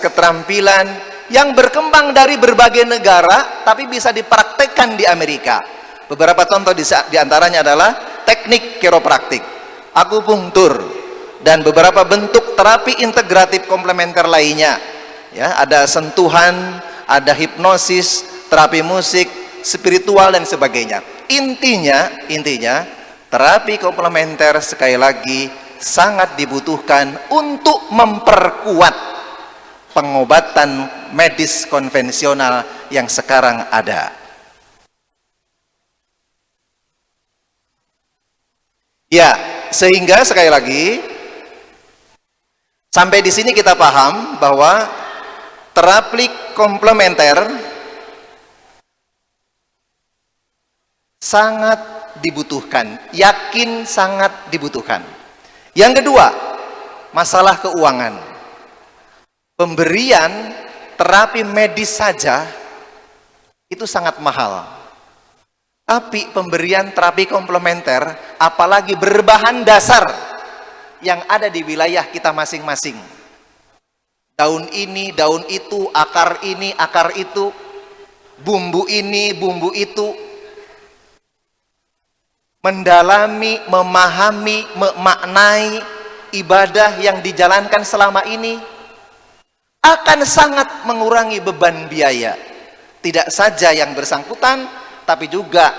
keterampilan yang berkembang dari berbagai negara tapi bisa dipraktekkan di Amerika. Beberapa contoh di antaranya adalah teknik chiropraktik, akupunktur, dan beberapa bentuk terapi integratif komplementer lainnya. Ya, ada sentuhan, ada hipnosis, terapi musik, spiritual dan sebagainya. Intinya terapi komplementer sekali lagi sangat dibutuhkan untuk memperkuat pengobatan medis konvensional yang sekarang ada. Ya, sehingga sekali lagi sampai di sini kita paham bahwa terapi komplementer sangat dibutuhkan, yakin sangat dibutuhkan. Yang kedua, masalah keuangan. Pemberian terapi medis saja itu sangat mahal. Tapi pemberian terapi komplementer, apalagi berbahan dasar yang ada di wilayah kita masing-masing. Daun ini, daun itu, akar ini, akar itu, bumbu ini, bumbu itu. Mendalami, memahami, memaknai ibadah yang dijalankan selama ini akan sangat mengurangi beban biaya, tidak saja yang bersangkutan tapi juga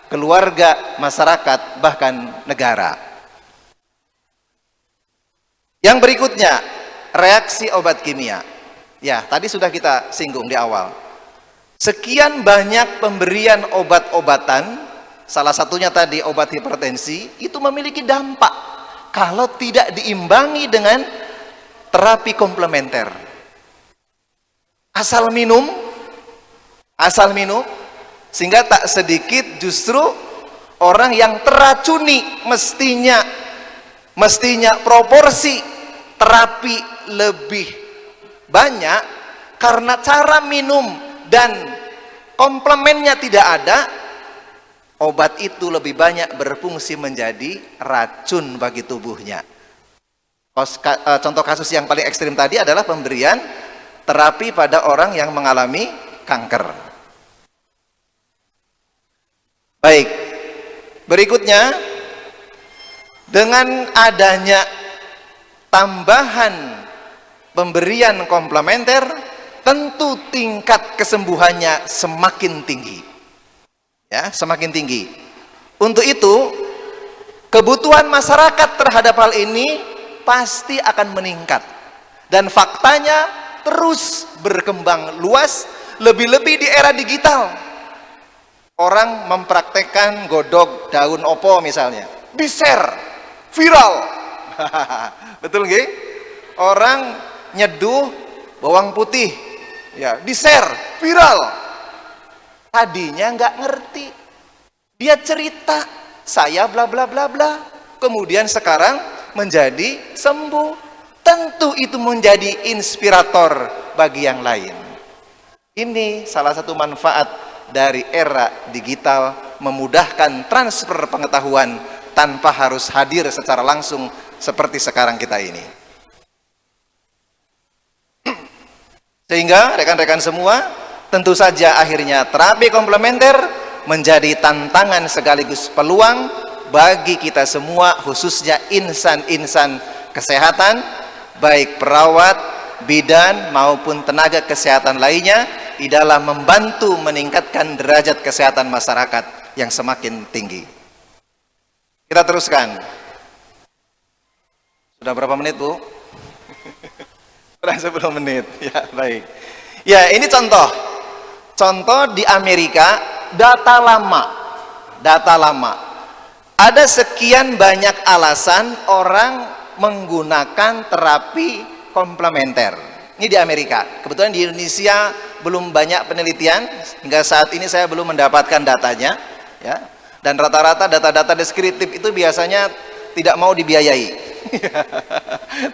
keluarga, masyarakat, bahkan negara. Yang berikutnya, reaksi obat kimia. Ya, tadi sudah kita singgung di awal. Sekian banyak pemberian obat-obatan, salah satunya tadi obat hipertensi, itu memiliki dampak kalau tidak diimbangi dengan terapi komplementer. Asal minum, sehingga tak sedikit justru orang yang teracuni, mestinya proporsi terapi lebih banyak, karena cara minum dan komplemennya tidak ada, obat itu lebih banyak berfungsi menjadi racun bagi tubuhnya. Contoh kasus yang paling ekstrim tadi adalah pemberian terapi pada orang yang mengalami kanker. Baik, berikutnya, dengan adanya tambahan pemberian komplementer, tentu tingkat kesembuhannya semakin tinggi. Ya, semakin tinggi. Untuk itu, kebutuhan masyarakat terhadap hal ini pasti akan meningkat. Dan faktanya terus berkembang luas, lebih-lebih di era digital. Orang mempraktekkan godok daun opo misalnya, di-share, viral. Betul nggih? Orang nyeduh bawang putih, ya, di-share, viral. Tadinya nggak ngerti, dia cerita, saya bla bla bla bla, kemudian sekarang menjadi sembuh. Tentu itu menjadi inspirator bagi yang lain. Ini salah satu manfaat dari era digital, memudahkan transfer pengetahuan tanpa harus hadir secara langsung seperti sekarang kita ini. Sehingga rekan-rekan semua, tentu saja akhirnya terapi komplementer menjadi tantangan sekaligus peluang bagi kita semua, khususnya insan-insan kesehatan, baik perawat, bidan maupun tenaga kesehatan lainnya, di dalam membantu meningkatkan derajat kesehatan masyarakat yang semakin tinggi. Kita teruskan. Sudah berapa menit, Bu? Sudah 10 menit. Ya, baik. Ya, ini contoh di Amerika, data lama. Ada sekian banyak alasan orang menggunakan terapi komplementer. Ini di Amerika. Kebetulan di Indonesia belum banyak penelitian, hingga saat ini saya belum mendapatkan datanya, ya. Dan rata-rata data-data deskriptif itu biasanya tidak mau dibiayai.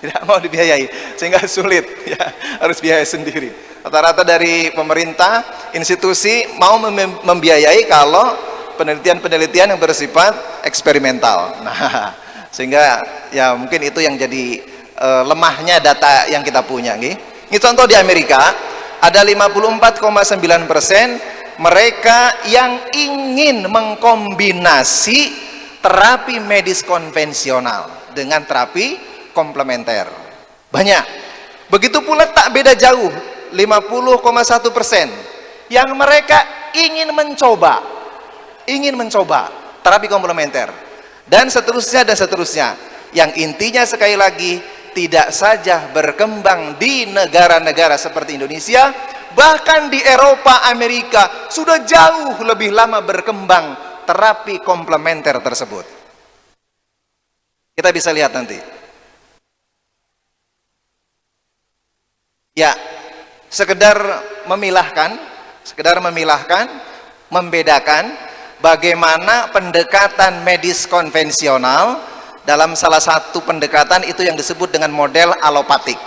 Tidak mau dibiayai, sehingga sulit, ya, harus biaya sendiri. Rata-rata dari pemerintah, institusi mau membiayai kalau penelitian-penelitian yang bersifat eksperimental. Nah, sehingga ya mungkin itu yang jadi lemahnya data yang kita punya, nih. Ini contoh di Amerika, ada 54,9% mereka yang ingin mengkombinasi terapi medis konvensional dengan terapi komplementer. Banyak. Begitu pula tak beda jauh, 50,1% yang mereka ingin mencoba terapi komplementer, dan seterusnya dan seterusnya. Yang intinya sekali lagi, tidak saja berkembang di negara-negara seperti Indonesia, bahkan di Eropa, Amerika sudah jauh lebih lama berkembang terapi komplementer tersebut. Kita bisa lihat nanti. Ya, sekedar memilahkan, membedakan bagaimana pendekatan medis konvensional. Dalam salah satu pendekatan itu yang disebut dengan model alopatik.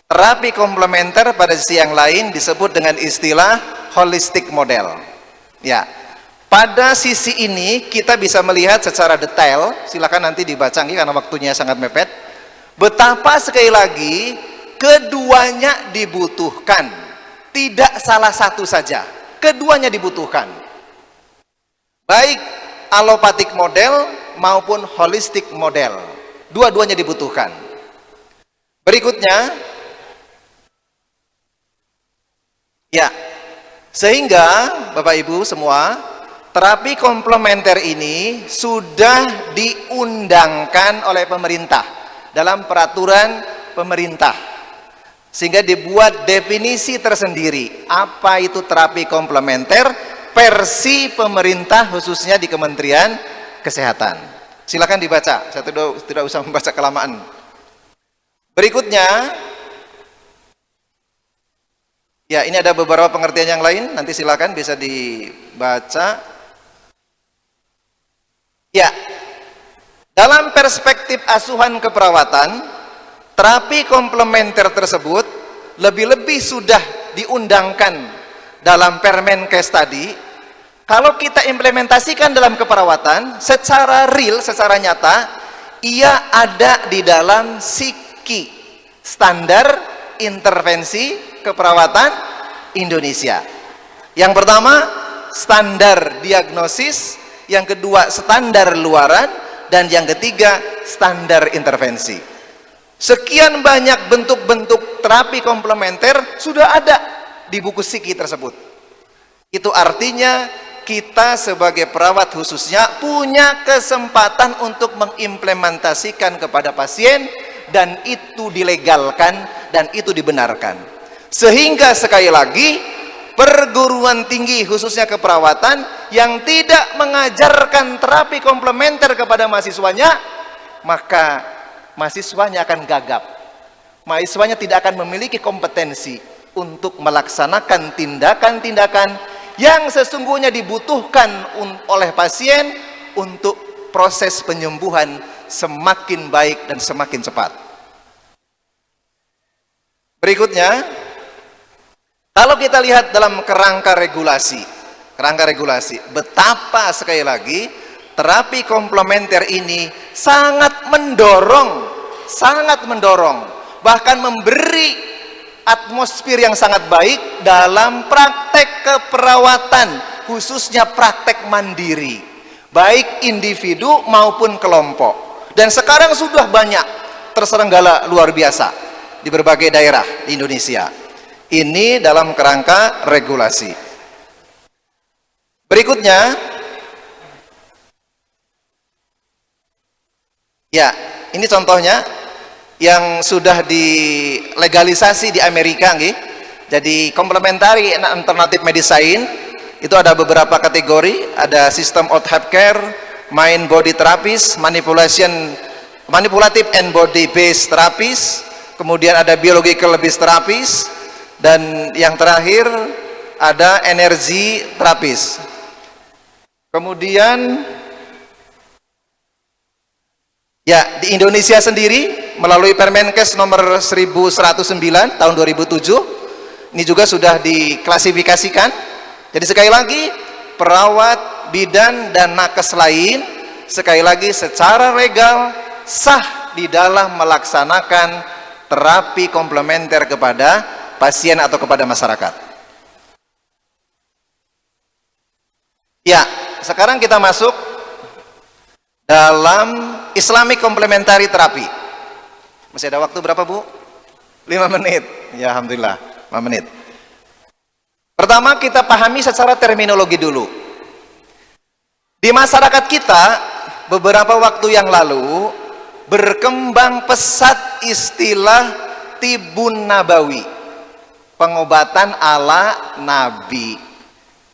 Terapi komplementer pada sisi yang lain disebut dengan istilah holistic model. Ya, pada sisi ini kita bisa melihat secara detail, silakan nanti dibaca karena waktunya sangat mepet, betapa sekali lagi keduanya dibutuhkan, tidak salah satu saja, keduanya dibutuhkan, baik alopatik model maupun holistic model, dua-duanya dibutuhkan. Berikutnya, ya, sehingga Bapak Ibu semua, terapi komplementer ini sudah diundangkan oleh pemerintah dalam peraturan pemerintah, sehingga dibuat definisi tersendiri apa itu terapi komplementer versi pemerintah, khususnya di Kementerian Kesehatan. Silakan dibaca, saya tidak usah membaca kelamaan. Berikutnya, ya, ini ada beberapa pengertian yang lain, nanti silakan bisa dibaca. Ya, dalam perspektif asuhan keperawatan, terapi komplementer tersebut lebih-lebih sudah diundangkan dalam Permenkes tadi. Kalau kita implementasikan dalam keperawatan secara real, secara nyata, ia ada di dalam SIKI, Standar Intervensi Keperawatan Indonesia. Yang pertama, standar diagnosis, yang kedua standar luaran, dan yang ketiga standar intervensi. Sekian banyak bentuk-bentuk terapi komplementer sudah ada di buku SIKI tersebut. Itu artinya kita sebagai perawat khususnya punya kesempatan untuk mengimplementasikan kepada pasien, dan itu dilegalkan dan itu dibenarkan. Sehingga sekali lagi, perguruan tinggi khususnya keperawatan yang tidak mengajarkan terapi komplementer kepada mahasiswanya, maka mahasiswanya akan gagap. Mahasiswanya tidak akan memiliki kompetensi untuk melaksanakan tindakan-tindakan yang sesungguhnya dibutuhkan oleh pasien untuk proses penyembuhan semakin baik dan semakin cepat. Berikutnya, kalau kita lihat dalam kerangka regulasi, betapa sekali lagi terapi komplementer ini sangat mendorong, bahkan memberi atmosfer yang sangat baik dalam praktek keperawatan, khususnya praktek mandiri, baik individu maupun kelompok. Dan sekarang sudah banyak terselenggara luar biasa di berbagai daerah di Indonesia. Ini dalam kerangka regulasi. Berikutnya, ya, ini contohnya yang sudah dilegalisasi di Amerika, nggih. Jadi complementary and alternative medicine itu ada beberapa kategori, ada system of healthcare, mind body therapies, manipulative and body based therapies, kemudian ada biological based therapies, dan yang terakhir ada energy therapies. Kemudian ya, di Indonesia sendiri melalui Permenkes nomor 1109 tahun 2007 ini juga sudah diklasifikasikan. Jadi sekali lagi, perawat, bidan, dan nakes lain sekali lagi secara legal sah di dalam melaksanakan terapi komplementer kepada pasien atau kepada masyarakat. Ya, sekarang kita masuk dalam Islamic Complementary Therapy. Masih ada waktu berapa, Bu? 5 menit. Ya, alhamdulillah, 5 menit. Pertama, kita pahami secara terminologi dulu. Di masyarakat kita, beberapa waktu yang lalu berkembang pesat istilah tibun nabawi, pengobatan ala Nabi.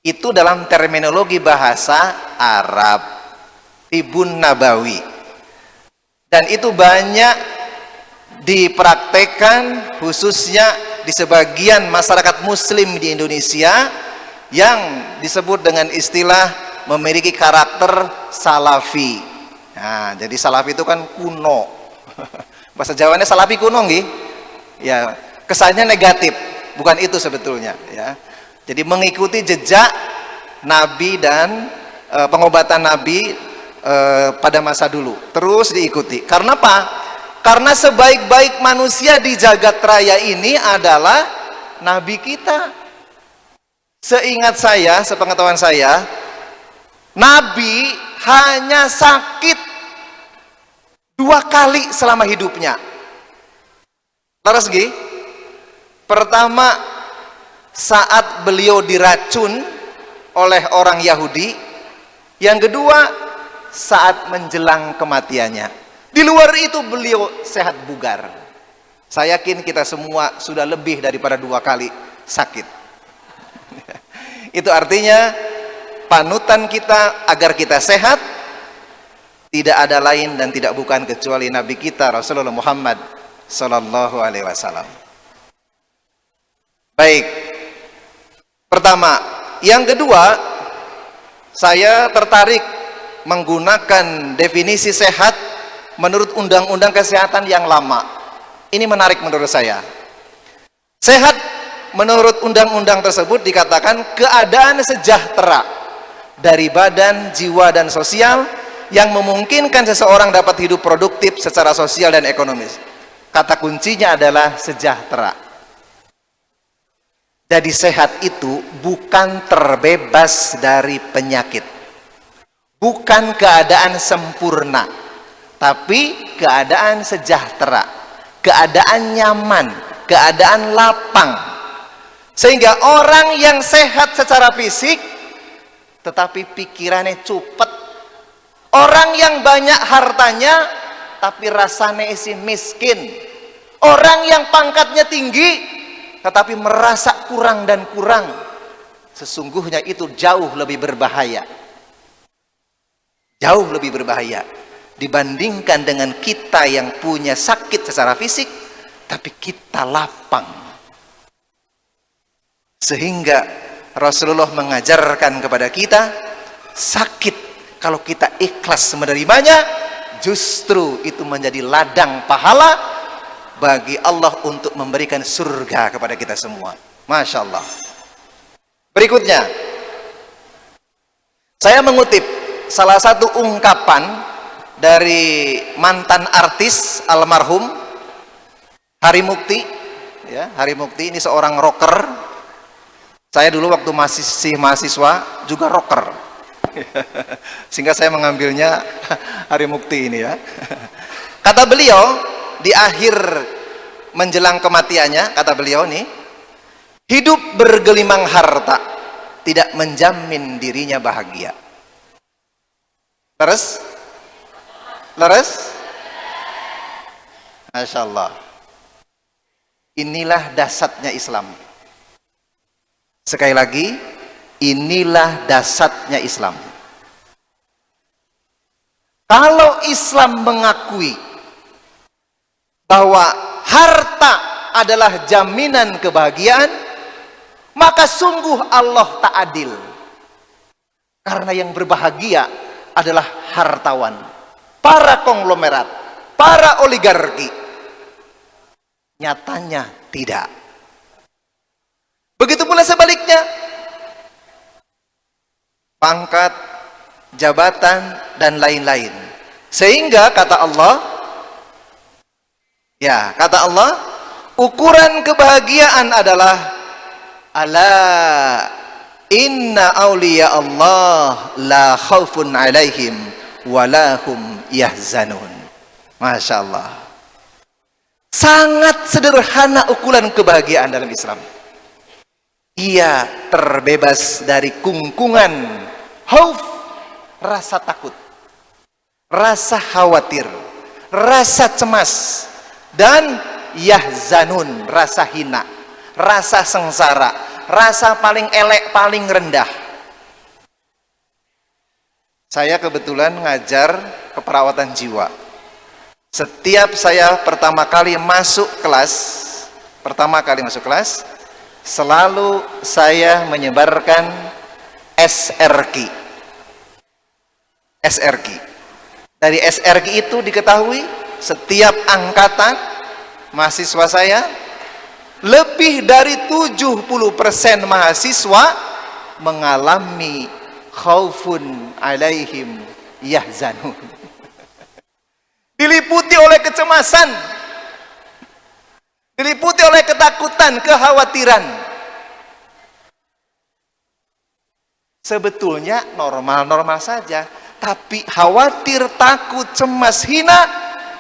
Itu dalam terminologi bahasa Arab, tibun nabawi. Dan itu banyak dipraktekkan khususnya di sebagian masyarakat muslim di Indonesia yang disebut dengan istilah memiliki karakter salafi. Nah, jadi salafi itu kan kuno. Bahasa Jawanya salafi kuno nggih. Ya, kesannya negatif, bukan itu sebetulnya ya. Jadi mengikuti jejak Nabi dan pengobatan Nabi pada masa dulu terus diikuti. Karena apa? Karena sebaik-baik manusia di jagat raya ini adalah Nabi kita. Seingat saya, sepengetahuan saya, Nabi hanya sakit 2 kali selama hidupnya. Terus gih, pertama saat beliau diracun oleh orang Yahudi, yang kedua saat menjelang kematiannya. Di luar itu beliau sehat bugar. Saya yakin kita semua sudah lebih daripada 2 kali sakit. Itu artinya panutan kita agar kita sehat tidak ada lain dan tidak bukan kecuali Nabi kita Rasulullah Muhammad sallallahu alaihi wasallam. Baik. Pertama, yang kedua, saya tertarik menggunakan definisi sehat menurut Undang-Undang Kesehatan yang lama. Ini menarik menurut saya. Sehat menurut undang-undang tersebut dikatakan keadaan sejahtera dari badan, jiwa, dan sosial yang memungkinkan seseorang dapat hidup produktif secara sosial dan ekonomis. Kata kuncinya adalah sejahtera. Jadi sehat itu bukan terbebas dari penyakit, bukan keadaan sempurna, tapi keadaan sejahtera, keadaan nyaman, keadaan lapang. Sehingga orang yang sehat secara fisik tetapi pikirannya cupet, orang yang banyak hartanya tapi rasanya isi miskin, orang yang pangkatnya tinggi tetapi merasa kurang dan kurang, sesungguhnya itu jauh lebih berbahaya, jauh lebih berbahaya dibandingkan dengan kita yang punya sakit secara fisik tapi kita lapang. Sehingga Rasulullah mengajarkan kepada kita, sakit kalau kita ikhlas menerimanya, justru itu menjadi ladang pahala bagi Allah untuk memberikan surga kepada kita semua. Masya Allah. Berikutnya, saya mengutip salah satu ungkapan dari mantan artis almarhum Hari Mukti. Ya, Hari Mukti ini seorang rocker. Saya dulu waktu masih mahasiswa juga rocker. Sehingga saya mengambilnya Hari Mukti ini ya. Kata beliau di akhir menjelang kematiannya, kata beliau nih, hidup bergelimang harta tidak menjamin dirinya bahagia. Leres? Masya Allah. Inilah dasarnya Islam. Sekali lagi, inilah dasarnya Islam. Kalau Islam mengakui bahwa harta adalah jaminan kebahagiaan, maka sungguh Allah tak adil. Karena yang berbahagia adalah hartawan, para konglomerat, para oligarki. Nyatanya tidak. Begitu pula sebaliknya. Pangkat, jabatan, dan lain-lain. Sehingga kata Allah, Ya, kata Allah, ukuran kebahagiaan adalah ala inna awliya Allah la khaufun alaihim walahum yahzanun. Masya Allah, sangat sederhana ukuran kebahagiaan dalam Islam. Ia terbebas dari kungkungan khauf, rasa takut, rasa khawatir, rasa cemas, dan yahzanun, rasa hina, rasa sengsara, rasa paling elek, paling rendah. Saya kebetulan ngajar keperawatan jiwa. Setiap saya pertama kali masuk kelas, selalu saya menyebarkan SRQ. Dari SRQ itu diketahui setiap angkatan mahasiswa saya, lebih dari 70% mahasiswa mengalami khaufun alaihim yahzanun. Diliputi oleh kecemasan, diliputi oleh ketakutan, kekhawatiran. Sebetulnya normal-normal saja, tapi khawatir, takut, cemas, hina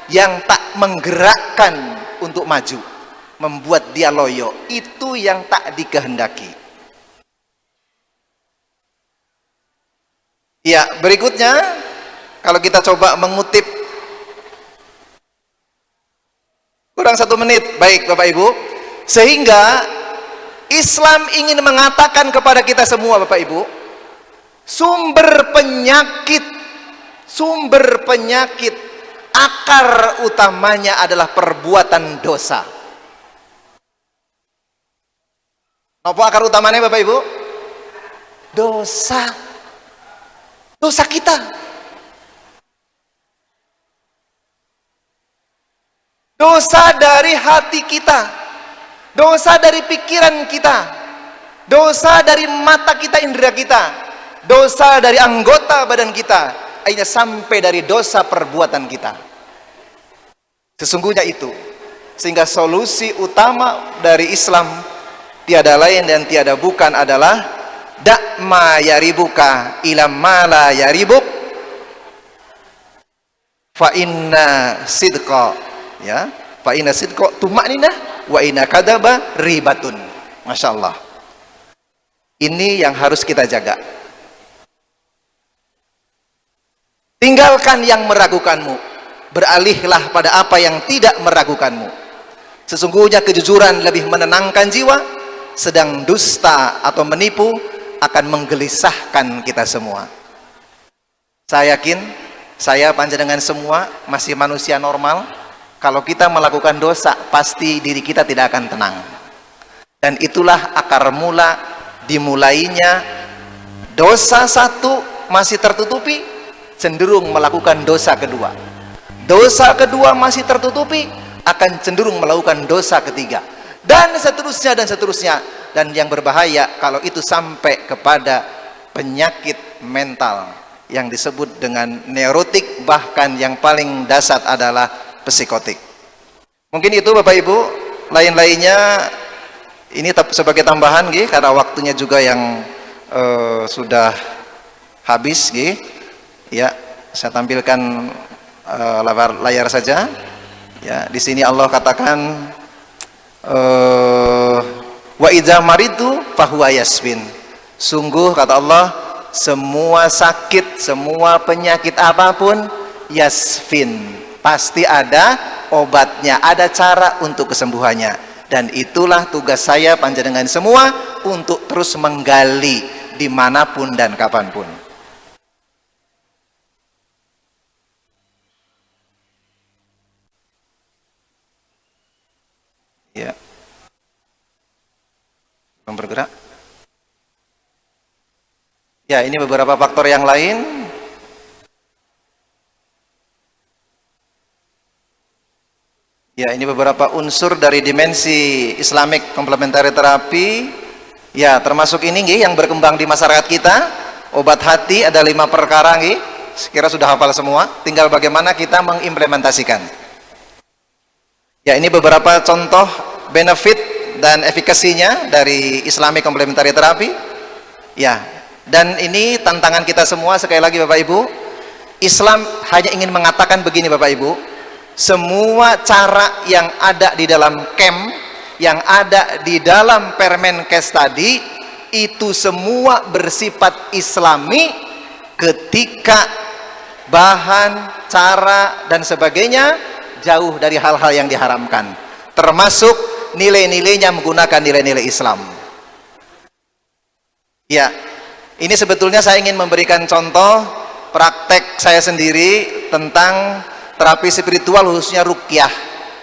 yang tak menggerakkan untuk maju, membuat dia loyo, itu yang tak dikehendaki. Ya, berikutnya kalau kita coba mengutip kurang 1 menit, baik Bapak Ibu, sehingga Islam ingin mengatakan kepada kita semua Bapak Ibu, sumber penyakit akar utamanya adalah perbuatan dosa. Apa akar utamanya Bapak Ibu? Dosa kita. Dosa dari hati kita, dosa dari pikiran kita, dosa dari mata kita, indera kita, dosa dari anggota badan kita, akhirnya sampai dari dosa perbuatan kita. Sesungguhnya itu, sehingga solusi utama dari Islam tiada lain dan tiada bukan adalah da'ma yaribuka ila ma la yaribuk fa inna sidqa, ya, fa inna sidqa tuma'ninah wa inna kadaba ribatun. Masya Allah, ini yang harus kita jaga. Tinggalkan yang meragukanmu, beralihlah pada apa yang tidak meragukanmu. Sesungguhnya kejujuran lebih menenangkan jiwa, sedang dusta atau menipu akan menggelisahkan kita semua. Saya yakin, saya panjenengan semua masih manusia normal. Kalau kita melakukan dosa, pasti diri kita tidak akan tenang. Dan itulah akar mula dimulainya dosa satu masih tertutupi, cenderung melakukan dosa kedua. Dosa kedua masih tertutupi, akan cenderung melakukan dosa ketiga. Dan seterusnya dan seterusnya. Dan yang berbahaya kalau itu sampai kepada penyakit mental yang disebut dengan neurotik, bahkan yang paling dasar adalah psikotik. Mungkin itu Bapak Ibu, lain-lainnya ini sebagai tambahan karena waktunya juga yang sudah habis ya, saya tampilkan layar saja. Ya, di sini Allah katakan wa idza maritu fahuwa yasbin. Sungguh kata Allah, semua sakit, semua penyakit apapun yasfin, pasti ada obatnya, ada cara untuk kesembuhannya. Dan itulah tugas saya panjenengan semua untuk terus menggali dimanapun dan kapanpun. Ya, belum bergerak. Ya, ini beberapa faktor yang lain. Ya, ini beberapa unsur dari dimensi Islamic Complementary Therapy. Ya, termasuk ini yang berkembang di masyarakat kita. Obat hati ada 5 perkara sekira sudah hafal semua. Tinggal bagaimana kita mengimplementasikan. Ya, ini beberapa contoh benefit dan efikasinya dari Islamic Complementary Therapy. Ya, dan ini tantangan kita semua. Sekali lagi Bapak Ibu, Islam hanya ingin mengatakan begini Bapak Ibu, semua cara yang ada di dalam camp, yang ada di dalam Permenkes tadi, itu semua bersifat Islami ketika bahan, cara, dan sebagainya jauh dari hal-hal yang diharamkan, termasuk nilai-nilainya menggunakan nilai-nilai Islam. Ya, ini sebetulnya saya ingin memberikan contoh praktek saya sendiri tentang terapi spiritual, khususnya ruqyah.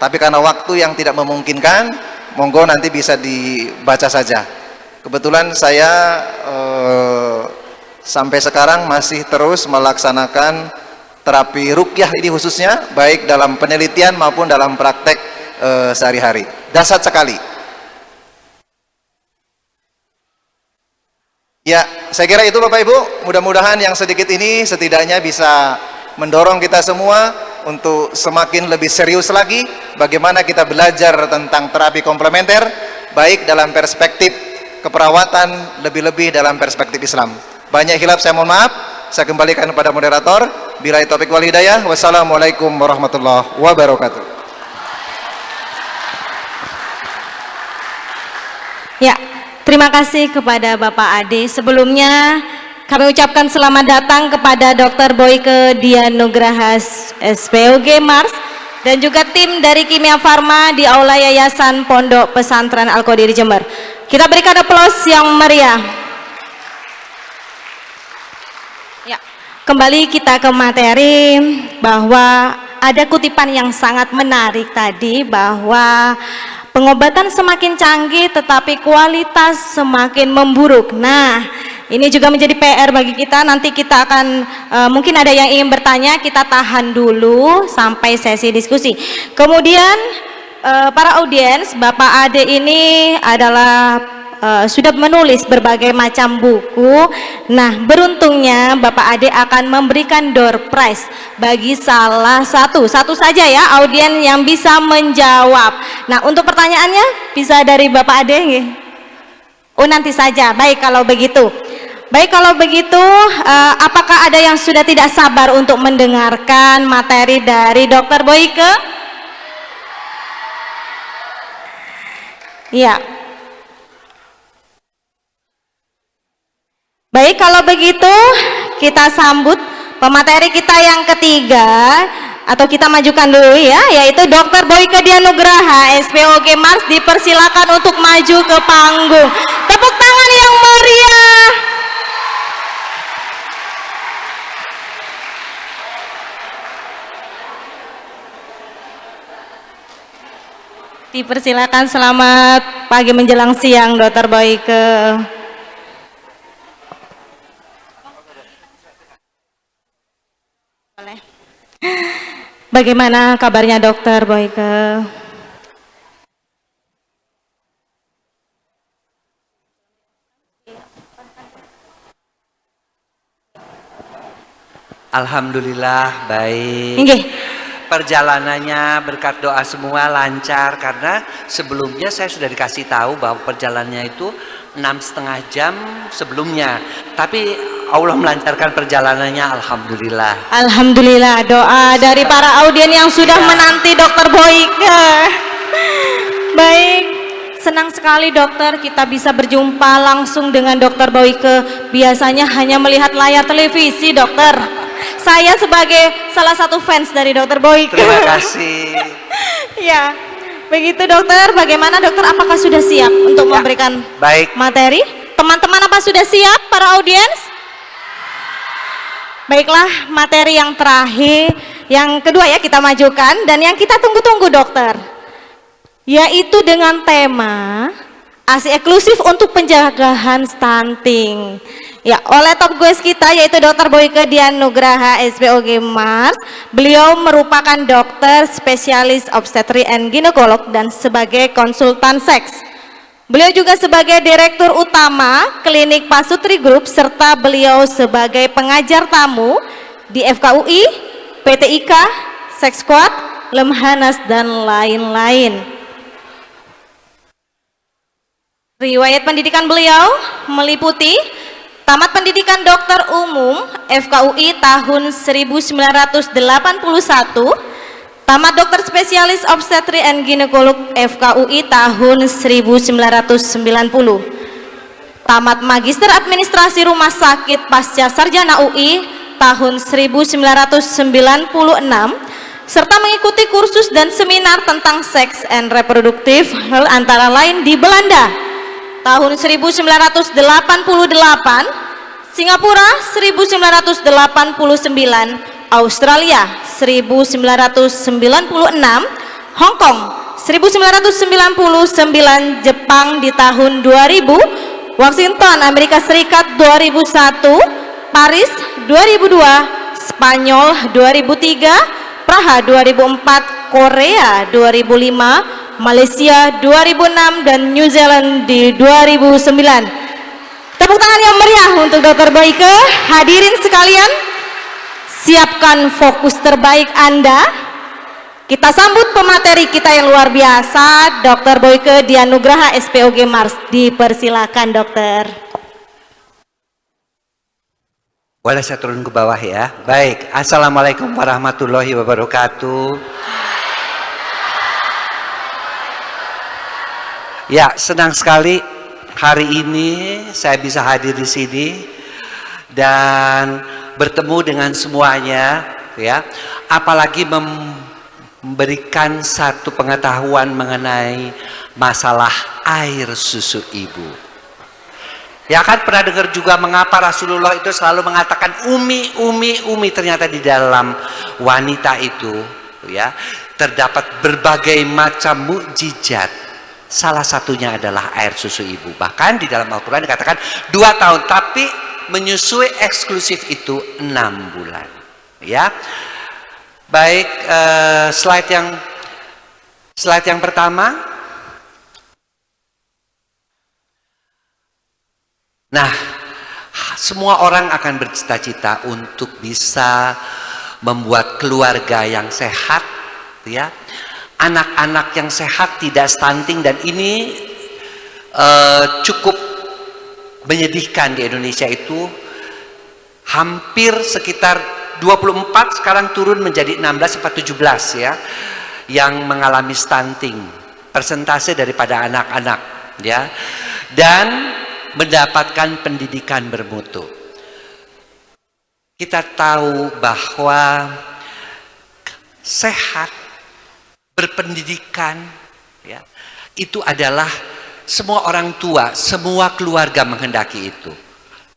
Tapi karena waktu yang tidak memungkinkan, monggo nanti bisa dibaca saja. Kebetulan saya sampai sekarang masih terus melaksanakan terapi ruqyah ini, khususnya baik dalam penelitian maupun dalam praktek sehari-hari. Dahsyat sekali. Ya, saya kira itu Bapak Ibu. Mudah-mudahan yang sedikit ini setidaknya bisa mendorong kita semua untuk semakin lebih serius lagi bagaimana kita belajar tentang terapi komplementer, baik dalam perspektif keperawatan, lebih-lebih dalam perspektif Islam. Banyak hilaf, saya mohon maaf. Saya kembalikan kepada moderator. Billahi taufiq wal hidayah. Wassalamualaikum warahmatullahi wabarakatuh. Ya, terima kasih kepada Bapak Ade. Sebelumnya kami ucapkan selamat datang kepada Dr. Boyke Dianugraha SPOG Mars dan juga tim dari Kimia Farma di Aula Yayasan Pondok Pesantren Al-Qadir Jember. Kita berikan aplaus yang meriah. Ya, kembali kita ke materi, bahwa ada kutipan yang sangat menarik tadi, bahwa pengobatan semakin canggih tetapi kualitas semakin memburuk. Nah, ini juga menjadi PR bagi kita. Nanti kita akan mungkin ada yang ingin bertanya, kita tahan dulu sampai sesi diskusi. Kemudian para audiens, Bapak Ade ini adalah sudah menulis berbagai macam buku. Nah, beruntungnya Bapak Ade akan memberikan door prize bagi salah satu saja ya audiens yang bisa menjawab. Nah, untuk pertanyaannya bisa dari Bapak Ade nggih? Oh, nanti saja. Baik kalau begitu. Apakah ada yang sudah tidak sabar untuk mendengarkan materi dari Dr. Boyke? Iya. Baik, kalau begitu kita sambut pemateri kita yang ketiga, atau kita majukan dulu ya, yaitu Dr. Boyke Dianugraha SPOG Mars. Dipersilakan untuk maju ke panggung. Tepuk tangan yang meriah. Dipersilakan, selamat pagi menjelang siang Dr. Boyke. Bagaimana kabarnya Dr. Boyke? Alhamdulillah baik. Nggih. Perjalanannya berkat doa semua lancar, karena sebelumnya saya sudah dikasih tahu bahwa perjalanannya itu 6,5 jam sebelumnya, tapi Allah melancarkan perjalanannya. Alhamdulillah. Alhamdulillah, doa dari para audien yang sudah menanti Dr. Boyke. Baik, senang sekali dokter kita bisa berjumpa langsung dengan Dr. Boyke. Biasanya hanya melihat layar televisi dokter. Saya sebagai salah satu fans dari Dr. Boyke. Terima kasih. Ya, begitu dokter. Bagaimana dokter? Apakah sudah siap untuk memberikan materi? Teman-teman, apa sudah siap para audiens? Baiklah, materi yang terakhir, yang kedua ya kita majukan, dan yang kita tunggu-tunggu dokter, yaitu dengan tema ASI eksklusif untuk pencegahan stunting. Ya, oleh top guest kita yaitu Dr. Boyke Dianugraha SPOG Mars. Beliau merupakan dokter spesialis obstetri and ginekolog dan sebagai konsultan seks. Beliau juga sebagai direktur utama klinik Pasutri Group, serta beliau sebagai pengajar tamu di FKUI, PTIK, Sex Squad, Lemhanas, dan lain-lain. Riwayat pendidikan beliau meliputi tamat pendidikan dokter umum FKUI tahun 1981, tamat dokter spesialis obstetri and ginekolog FKUI tahun 1990, tamat magister administrasi rumah sakit pasca sarjana UI tahun 1996, serta mengikuti kursus dan seminar tentang seks and reproductive health antara lain di Belanda tahun 1988, Singapura 1989, Australia 1996, Hong Kong 1999, Jepang di tahun 2000, Washington Amerika Serikat 2001, Paris 2002, Spanyol 2003, Praha 2004, Korea 2005, Malaysia 2006, dan New Zealand di 2009. Tepuk tangan yang meriah untuk Dr. Boyke. Hadirin sekalian, siapkan fokus terbaik Anda. Kita sambut pemateri kita yang luar biasa, Dr. Boyke Dianugraha SPOG Mars. Dipersilakan dokter. Boleh saya turun ke bawah ya? Baik, Assalamualaikum warahmatullahi wabarakatuh. Ya, senang sekali hari ini saya bisa hadir di sini dan bertemu dengan semuanya, ya. Apalagi memberikan satu pengetahuan mengenai masalah air susu ibu. Ya kan, pernah dengar juga mengapa Rasulullah itu selalu mengatakan umi. Ternyata di dalam wanita itu, ya, terdapat berbagai macam mukjizat. Salah satunya adalah air susu ibu. Bahkan di dalam Al-Quran dikatakan 2 tahun, tapi menyusui eksklusif itu 6 bulan. Ya, baik. Slide yang pertama. Nah, semua orang akan bercita-cita untuk bisa membuat keluarga yang sehat, ya. Anak-anak yang sehat, tidak stunting, dan ini cukup menyedihkan. Di Indonesia itu hampir sekitar 24, sekarang turun menjadi 16 atau 17 ya, yang mengalami stunting, persentase daripada anak-anak, ya, dan mendapatkan pendidikan bermutu. Kita tahu bahwa sehat, berpendidikan, ya, itu adalah semua orang tua, semua keluarga menghendaki itu,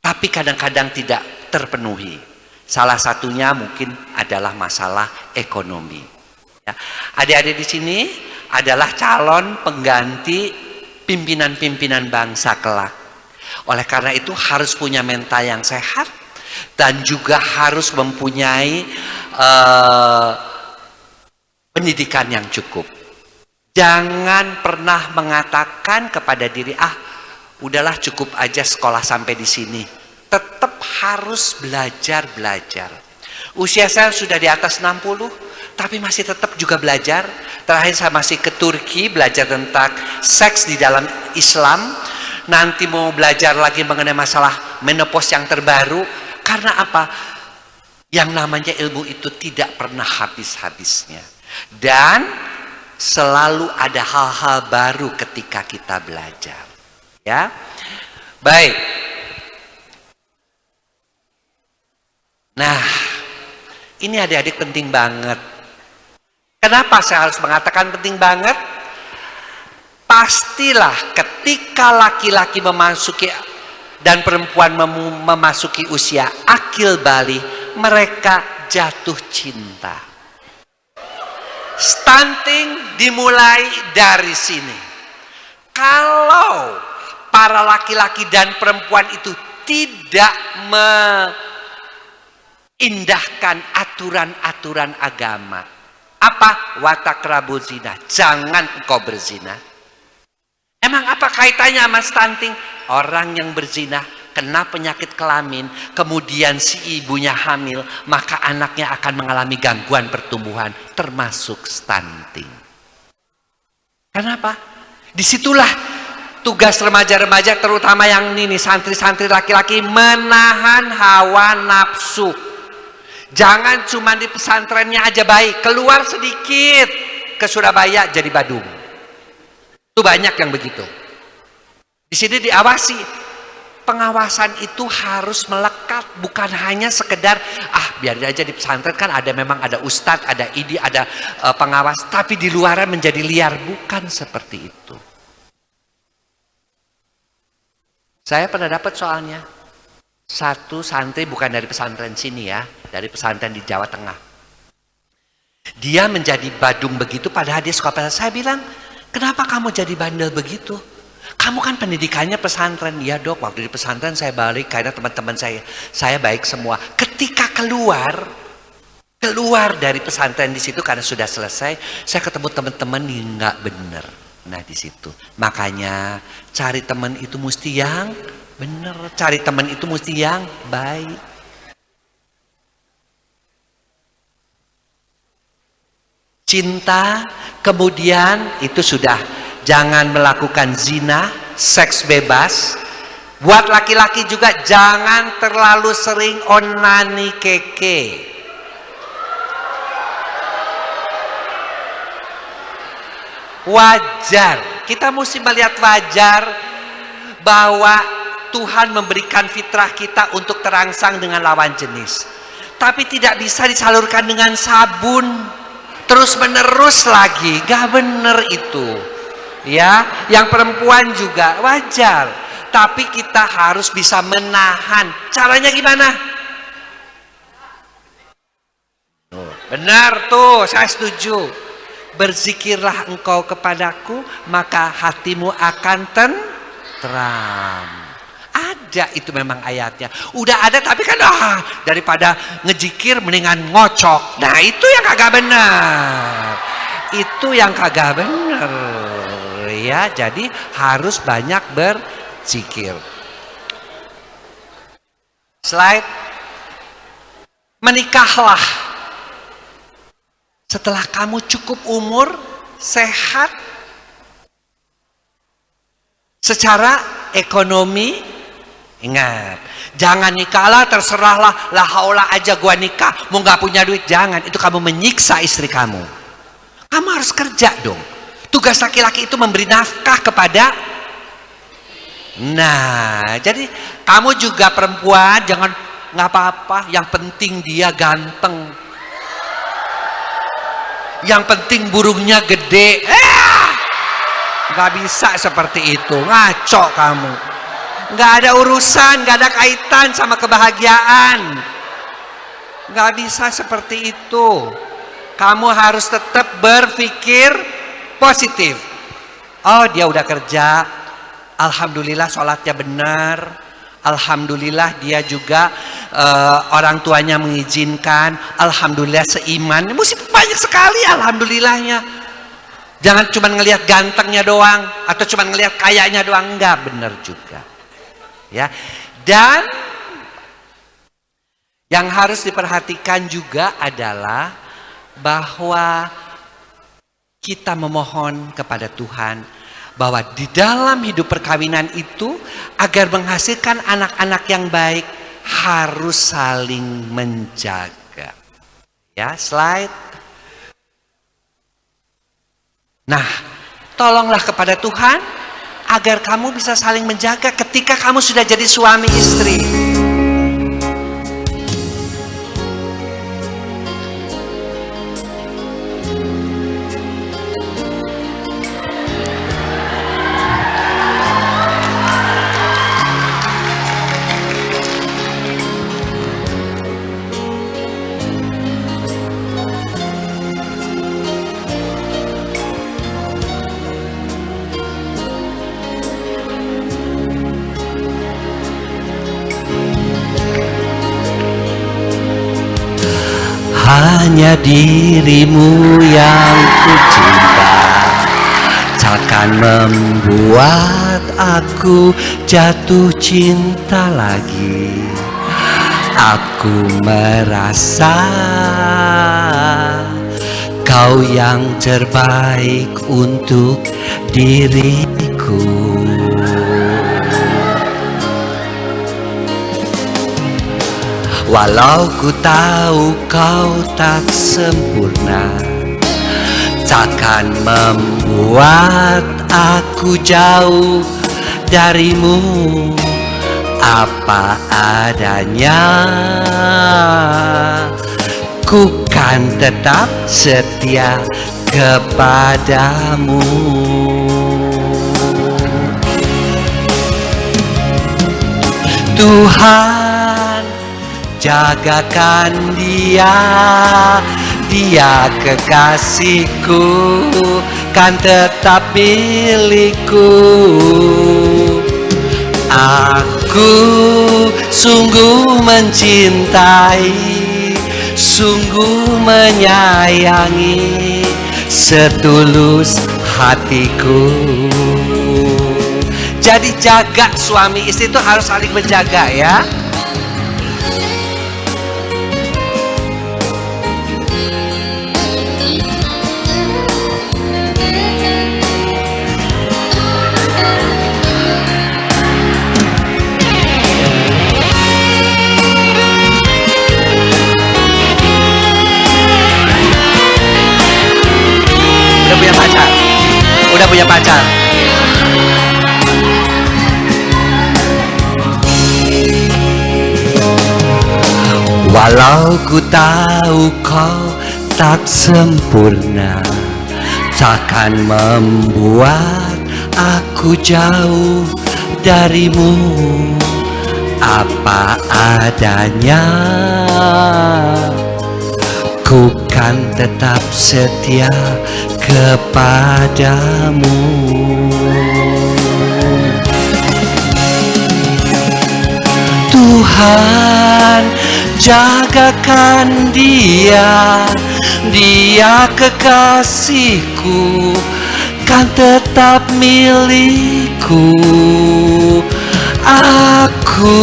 tapi kadang-kadang tidak terpenuhi. Salah satunya mungkin adalah masalah ekonomi, ya. Adik-adik di sini adalah calon pengganti pimpinan-pimpinan bangsa kelak. Oleh karena itu harus punya mental yang sehat dan juga harus mempunyai pendidikan yang cukup. Jangan pernah mengatakan kepada diri, udahlah cukup aja sekolah sampai di sini. Tetap harus belajar. Usia saya sudah di atas 60, tapi masih tetap juga belajar. Terakhir saya masih ke Turki belajar tentang seks di dalam Islam. Nanti mau belajar lagi mengenai masalah menopause yang terbaru. Karena apa? Yang namanya ilmu itu tidak pernah habis-habisnya. Dan selalu ada hal-hal baru ketika kita belajar, ya. Baik. Nah, ini adik-adik penting banget. Kenapa saya harus mengatakan penting banget? Pastilah ketika laki-laki memasuki dan perempuan memasuki usia akil balik, mereka jatuh cinta. Stunting dimulai dari sini. Kalau para laki-laki dan perempuan itu tidak indahkan aturan-aturan agama. Apa? Watakrabu zina. Jangan engkau berzina. Emang apa kaitannya sama stunting? Orang yang berzina kena penyakit kelamin, kemudian si ibunya hamil, maka anaknya akan mengalami gangguan pertumbuhan, termasuk stunting. Kenapa? Disitulah tugas remaja-remaja, terutama yang ini santri-santri laki-laki, menahan hawa nafsu. Jangan cuma di pesantrennya aja baik, keluar sedikit ke Surabaya jadi badung. Itu banyak yang begitu. Di sini diawasi. Pengawasan itu harus melekat, bukan hanya sekedar biar aja di pesantren kan memang ada ustadz, ada idi, ada pengawas, tapi di luaran menjadi liar. Bukan seperti itu. Saya pernah dapat soalnya satu santri, bukan dari pesantren sini ya, dari pesantren di Jawa Tengah. Dia menjadi badung begitu, padahal dia suka pesantren. Saya bilang, kenapa kamu jadi bandel begitu? Kamu kan pendidikannya pesantren. Ya dok, waktu di pesantren saya balik karena teman-teman saya baik semua. Ketika keluar dari pesantren di situ karena sudah selesai, saya ketemu teman-teman yang nggak bener. Nah di situ, makanya cari teman itu mesti yang bener, cari teman itu mesti yang baik. Cinta, kemudian itu sudah. Jangan melakukan zina, seks bebas. Buat laki-laki juga jangan terlalu sering onani keke. Wajar, kita mesti melihat wajar bahwa Tuhan memberikan fitrah kita untuk terangsang dengan lawan jenis. Tapi tidak bisa disalurkan dengan sabun terus menerus lagi, gak bener itu. Ya, yang perempuan juga wajar, tapi kita harus bisa menahan. Caranya gimana? Benar tuh, saya setuju. Berzikirlah engkau kepadaku, maka hatimu akan tentram. Ada itu memang ayatnya. Udah ada, tapi kan daripada ngejikir mendingan ngocok. Nah itu yang kagak benar. Itu yang kagak benar. Ya, jadi harus banyak berzikir. Slide. Menikahlah setelah kamu cukup umur, sehat, secara ekonomi. Ingat, jangan nikahlah terserahlah, la haula aja gua nikah, mau nggak punya duit, jangan. Itu kamu menyiksa istri kamu. Kamu harus kerja dong. Tugas laki-laki itu memberi nafkah kepada. Nah, jadi kamu juga perempuan, jangan nggak apa-apa, yang penting dia ganteng, yang penting burungnya gede. Nggak bisa seperti itu, ngaco kamu. Nggak ada urusan, nggak ada kaitan sama kebahagiaan. Nggak bisa seperti itu. Kamu harus tetap berpikir positif. Oh, dia udah kerja, alhamdulillah sholatnya benar, alhamdulillah dia juga orang tuanya mengizinkan, alhamdulillah seiman. Mesti banyak sekali alhamdulillahnya. Jangan cuma ngelihat gantengnya doang atau cuma ngelihat kayanya doang, enggak benar juga. Ya. Dan yang harus diperhatikan juga adalah bahwa kita memohon kepada Tuhan bahwa di dalam hidup perkawinan itu agar menghasilkan anak-anak yang baik harus saling menjaga. Ya, slide. Nah, tolonglah kepada Tuhan agar kamu bisa saling menjaga ketika kamu sudah jadi suami istri. Hanya dirimu yang ku cinta, takkan membuat aku jatuh cinta lagi. Aku merasa kau yang terbaik untuk diriku. Walau ku tahu kau tak sempurna, takkan membuat aku jauh darimu. Apa adanya, ku kan tetap setia kepadamu. Tuhan, jagakan dia, dia kekasihku, kan tetap milikku. Aku sungguh mencintai, sungguh menyayangi, setulus hatiku. Jadi jaga suami istri itu harus saling menjaga ya. Udah punya pacar. Walau ku tahu kau tak sempurna, takkan membuat aku jauh darimu. Apa adanya, ku kan tetap setia kepadamu. Tuhan, jagakan dia, dia kekasihku, kan tetap milikku. Aku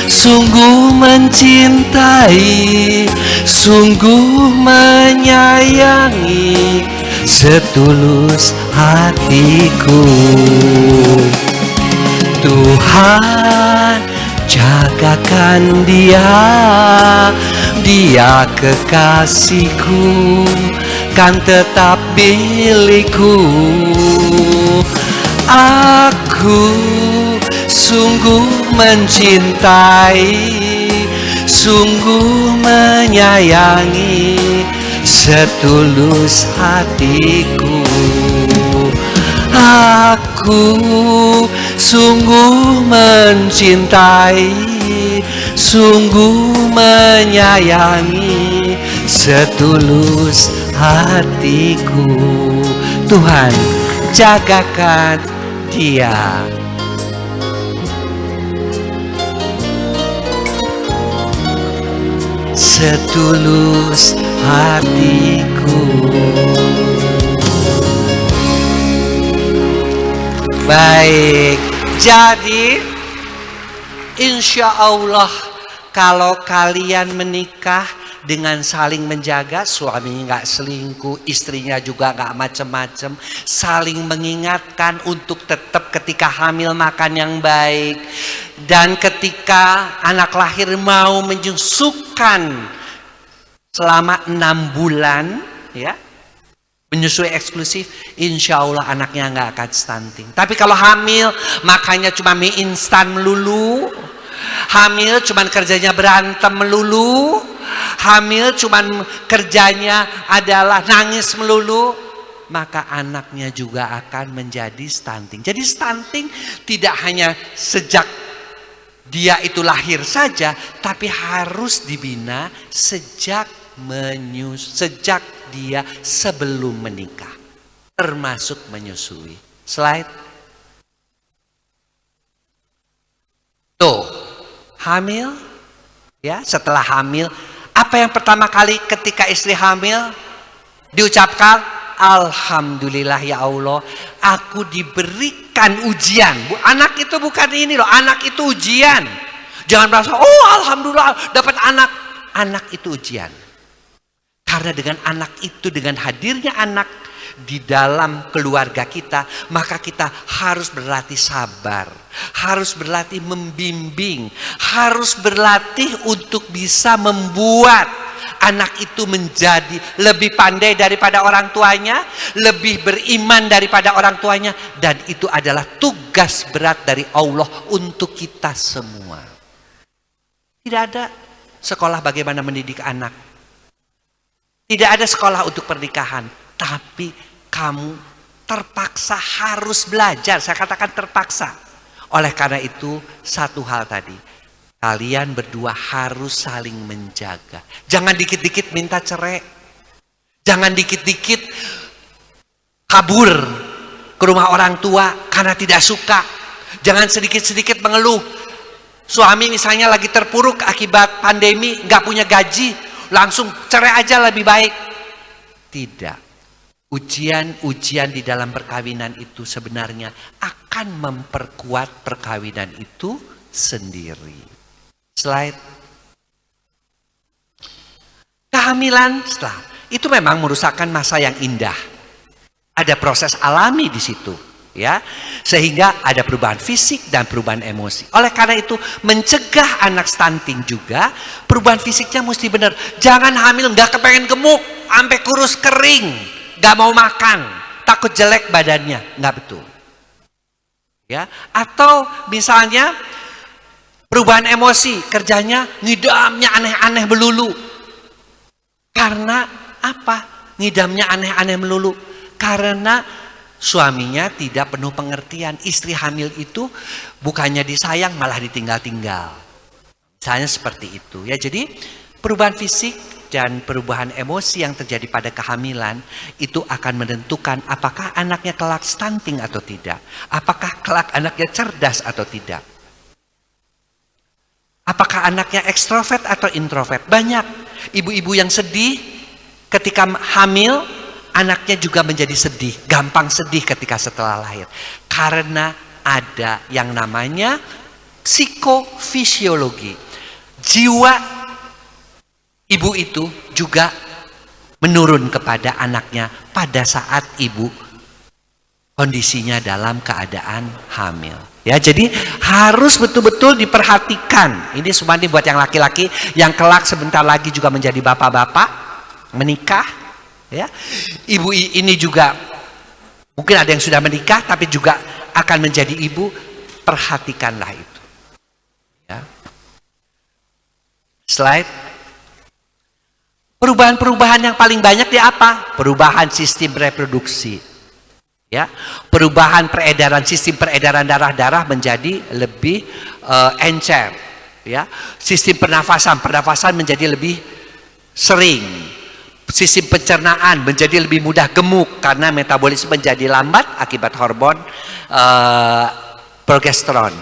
sungguh mencintai, sungguh menyayangi, setulus hatiku. Tuhan, jagakan dia, dia kekasihku, kan tetap milikku. Aku sungguh mencintai, sungguh menyayangi, setulus hatiku. Aku sungguh mencintai, sungguh menyayangi, setulus hatiku. Tuhan, jagakan dia. Setulus hatiku. Baik, jadi insya Allah kalau kalian menikah dengan saling menjaga, suaminya nggak selingkuh, istrinya juga nggak macem-macem, saling mengingatkan untuk tetap ketika hamil makan yang baik, dan ketika anak lahir mau menyusukan selama 6 bulan, ya, menyusui eksklusif, insya Allah anaknya nggak akan stunting. Tapi kalau hamil makannya cuma mie instan melulu, hamil cuman kerjanya berantem melulu, hamil cuman kerjanya adalah nangis melulu, maka anaknya juga akan menjadi stunting. Jadi stunting tidak hanya sejak dia itu lahir saja, tapi harus dibina sejak dia sebelum menikah, termasuk menyusui. Slide. Tuh, hamil, ya, setelah hamil, apa yang pertama kali ketika istri hamil diucapkan? alhamdulillah ya Allah, aku diberikan ujian. Anak itu bukan ini loh, anak itu ujian. Jangan merasa, oh alhamdulillah dapat anak. Anak itu ujian. Karena dengan anak itu, dengan hadirnya anak di dalam keluarga kita, maka kita harus berlatih sabar, harus berlatih membimbing, harus berlatih untuk bisa membuat anak itu menjadi lebih pandai daripada orang tuanya, lebih beriman daripada orang tuanya, dan itu adalah tugas berat dari Allah untuk kita semua. Tidak ada sekolah bagaimana mendidik anak. Tidak ada sekolah untuk pernikahan, tapi kamu terpaksa harus belajar. Saya katakan terpaksa. Oleh karena itu, satu hal tadi, kalian berdua harus saling menjaga. Jangan dikit-dikit minta cerai. Jangan dikit-dikit kabur ke rumah orang tua karena tidak suka. Jangan sedikit-sedikit mengeluh. Suami misalnya lagi terpuruk akibat pandemi, nggak punya gaji, langsung cerai aja lebih baik. Tidak. Ujian-ujian di dalam perkawinan itu sebenarnya akan memperkuat perkawinan itu sendiri. Slide. Kehamilan setelah itu memang merusakkan masa yang indah. Ada proses alami di situ, ya, sehingga ada perubahan fisik dan perubahan emosi. Oleh karena itu, mencegah anak stunting juga, perubahan fisiknya mesti benar. Jangan hamil nggak kepengen gemuk, sampai kurus kering, nggak mau makan, takut jelek badannya, nggak betul. Ya, atau misalnya perubahan emosi, kerjanya ngidamnya aneh-aneh melulu. Karena apa? Ngidamnya aneh-aneh melulu. Karena suaminya tidak penuh pengertian. Istri hamil itu bukannya disayang malah ditinggal-tinggal. Misalnya seperti itu ya. Jadi perubahan fisik dan perubahan emosi yang terjadi pada kehamilan itu akan menentukan apakah anaknya kelak stunting atau tidak. Apakah kelak anaknya cerdas atau tidak. Apakah anaknya ekstrovert atau introvert. Banyak ibu-ibu yang sedih ketika hamil, anaknya juga menjadi sedih, gampang sedih ketika setelah lahir. Karena ada yang namanya psikofisiologi. Jiwa ibu itu juga menurun kepada anaknya pada saat ibu kondisinya dalam keadaan hamil. Ya, jadi harus betul-betul diperhatikan. Ini semua ini buat yang laki-laki yang kelak sebentar lagi juga menjadi bapak-bapak, menikah. Ya, ibu ini juga mungkin ada yang sudah menikah tapi juga akan menjadi ibu, perhatikanlah itu. Ya. Slide. Perubahan-perubahan yang paling banyak di apa? Perubahan sistem reproduksi. Ya, perubahan peredaran, sistem peredaran darah menjadi lebih encer. Ya, sistem pernafasan menjadi lebih sering. Sistem pencernaan menjadi lebih mudah gemuk karena metabolisme menjadi lambat akibat hormon progesteron.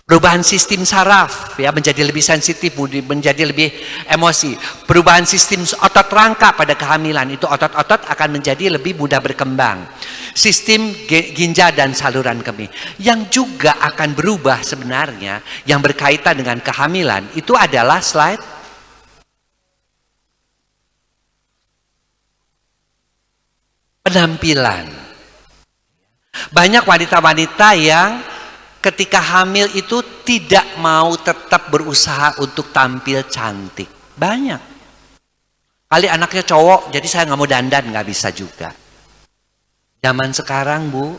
Perubahan sistem saraf ya menjadi lebih sensitif, menjadi lebih emosi. Perubahan sistem otot rangka pada kehamilan, itu otot-otot akan menjadi lebih mudah berkembang. Sistem ginjal dan saluran kemih yang juga akan berubah sebenarnya yang berkaitan dengan kehamilan itu adalah slide. Penampilan. Banyak wanita-wanita yang ketika hamil itu tidak mau tetap berusaha untuk tampil cantik. Banyak. Kali anaknya cowok, jadi saya nggak mau dandan, nggak bisa juga. Zaman sekarang Bu,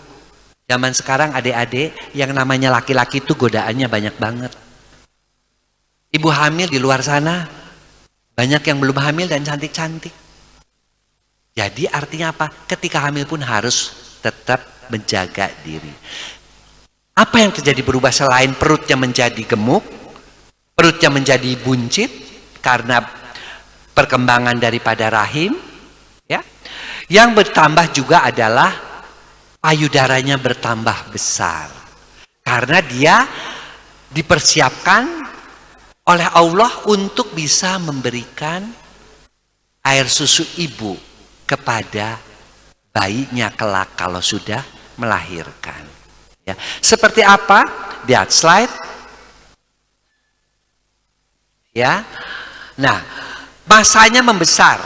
zaman sekarang adik-adik yang namanya laki-laki itu godaannya banyak banget. Ibu hamil di luar sana, banyak yang belum hamil dan cantik-cantik. Jadi artinya apa? Ketika hamil pun harus tetap menjaga diri. Apa yang terjadi berubah selain perutnya menjadi gemuk, perutnya menjadi buncit karena perkembangan daripada rahim, ya. Yang bertambah juga adalah payudaranya bertambah besar. Karena dia dipersiapkan oleh Allah untuk bisa memberikan air susu ibu kepada bayinya kelak kalau sudah melahirkan. Ya. Seperti apa? Lihat slide. Ya. Nah, masanya membesar.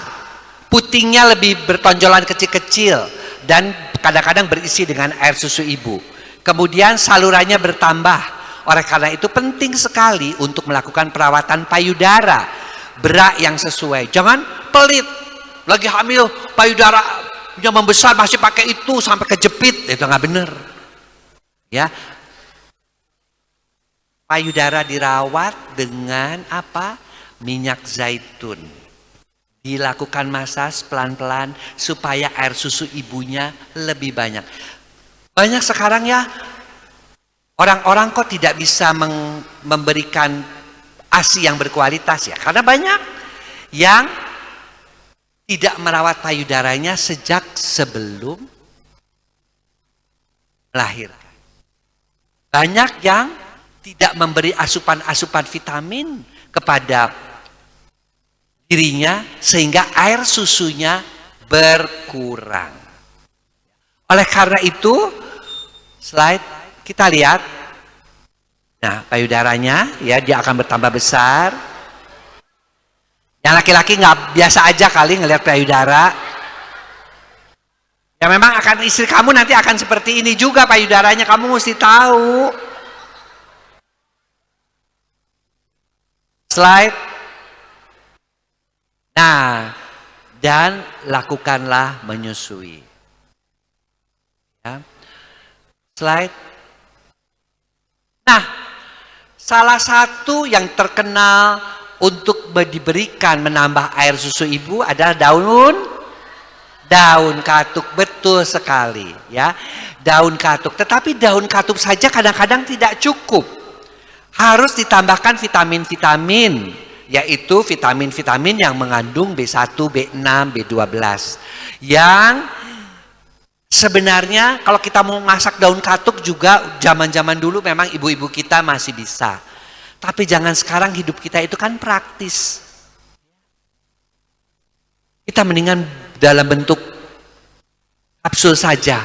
Putingnya lebih bertonjolan kecil-kecil dan kadang-kadang berisi dengan air susu ibu. Kemudian salurannya bertambah. Oleh karena itu penting sekali untuk melakukan perawatan payudara, berak yang sesuai. Jangan pelit, lagi hamil payudaranya membesar masih pakai itu sampai kejepit, itu nggak benar. Ya, payudara dirawat dengan apa? Minyak zaitun. Dilakukan masas pelan-pelan supaya air susu ibunya lebih banyak. Banyak sekarang ya orang-orang kok tidak bisa memberikan ASI yang berkualitas ya, karena banyak yang tidak merawat payudaranya sejak sebelum melahirkan. Banyak yang tidak memberi asupan-asupan vitamin kepada dirinya sehingga air susunya berkurang. Oleh karena itu, slide kita lihat. Nah, payudaranya ya dia akan bertambah besar. Yang laki-laki nggak biasa aja kali ngelihat payudara. Ya memang akan istri kamu nanti akan seperti ini juga payudaranya, kamu mesti tahu. Slide. Nah, dan lakukanlah menyusui. Ya. Slide. Nah, salah satu yang terkenal untuk diberikan menambah air susu ibu adalah daun katuk. Betul sekali ya, daun katuk. Tetapi daun katuk saja kadang-kadang tidak cukup, harus ditambahkan vitamin-vitamin, yaitu vitamin-vitamin yang mengandung B1, B6, B12 yang sebenarnya kalau kita mau masak daun katuk juga zaman-zaman dulu memang ibu-ibu kita masih bisa. Tapi jangan sekarang, hidup kita itu kan praktis. Kita mendingan dalam bentuk kapsul saja.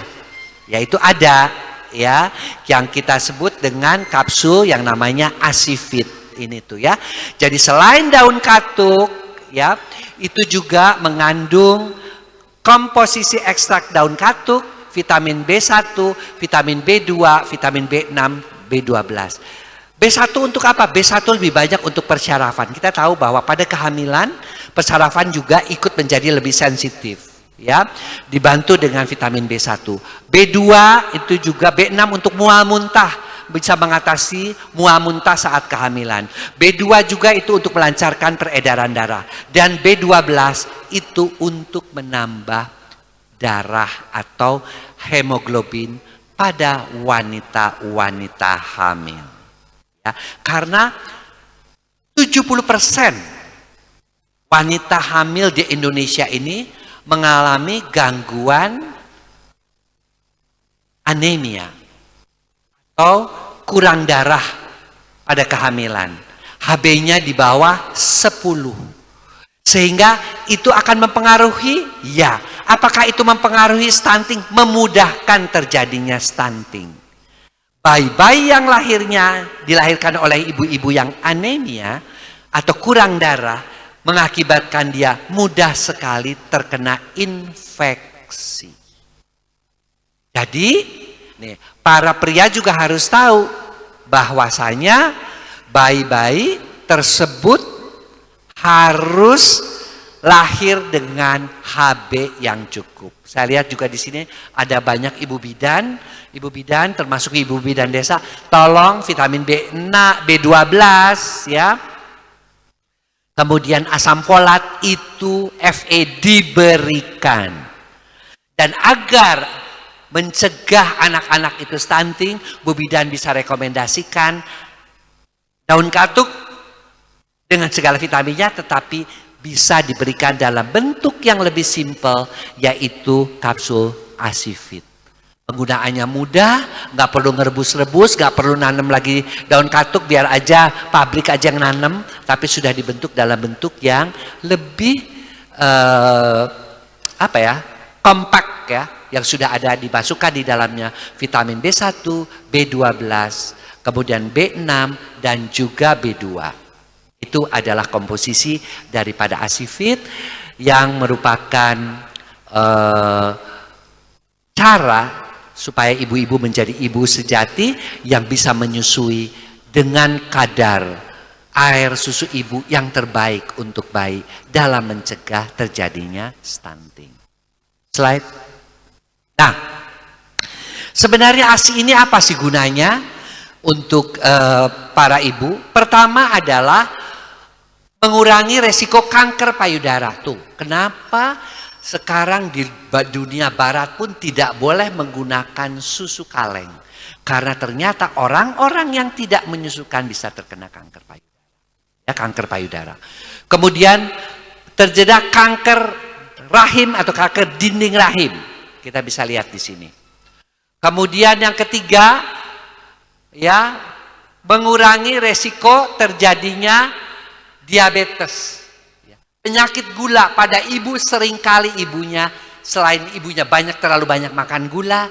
Yaitu ada ya yang kita sebut dengan kapsul yang namanya Asifit ini tuh ya. Jadi selain daun katuk ya, itu juga mengandung komposisi ekstrak daun katuk, vitamin B1, vitamin B2, vitamin B6, B12. B1 untuk apa? B1 lebih banyak untuk persyarafan. Kita tahu bahwa pada kehamilan persyarafan juga ikut menjadi lebih sensitif, ya. Dibantu dengan vitamin B1. B2 itu juga, B6 untuk mual muntah, bisa mengatasi mual muntah saat kehamilan. B2 juga itu untuk melancarkan peredaran darah. Dan B12 itu untuk menambah darah atau hemoglobin pada wanita-wanita hamil. Ya, karena 70% wanita hamil di Indonesia ini mengalami gangguan anemia atau kurang darah pada kehamilan. HB-nya di bawah 10. Sehingga itu akan mempengaruhi, ya. Apakah itu mempengaruhi stunting? Memudahkan terjadinya stunting. Bayi-bayi yang dilahirkan oleh ibu-ibu yang anemia atau kurang darah mengakibatkan dia mudah sekali terkena infeksi. Jadi, nih, para pria juga harus tahu bahwasanya bayi-bayi tersebut harus lahir dengan HB yang cukup. Saya lihat juga di sini ada banyak ibu bidan termasuk ibu bidan desa. Tolong vitamin B6, B12 ya. Kemudian asam folat itu Fe diberikan. Dan agar mencegah anak-anak itu stunting, Bu Bidan bisa rekomendasikan daun katuk dengan segala vitaminnya, tetapi bisa diberikan dalam bentuk yang lebih simpel, yaitu kapsul Asifit. Penggunaannya mudah, nggak perlu ngerebus-rebus, nggak perlu nanam lagi daun katuk, biar aja pabrik aja yang nanam, tapi sudah dibentuk dalam bentuk yang lebih kompak ya. yang sudah ada dimasukkan di dalamnya vitamin B1, B12, kemudian B6 dan juga B2. Itu adalah komposisi daripada ASIFID yang merupakan cara supaya ibu-ibu menjadi ibu sejati yang bisa menyusui dengan kadar air susu ibu yang terbaik untuk bayi dalam mencegah terjadinya stunting. Slide. Nah, sebenarnya ASI ini apa sih gunanya untuk para ibu? Pertama adalah mengurangi resiko kanker payudara. Tuh, kenapa sekarang di dunia barat pun tidak boleh menggunakan susu kaleng? Karena ternyata orang-orang yang tidak menyusukan bisa terkena kanker payudara. Ya, kanker payudara. Kemudian terjadi kanker rahim atau kanker dinding rahim. Kita bisa lihat di sini. Kemudian yang ketiga, ya, mengurangi resiko terjadinya diabetes. Penyakit gula pada ibu, seringkali ibunya, selain ibunya terlalu banyak makan gula,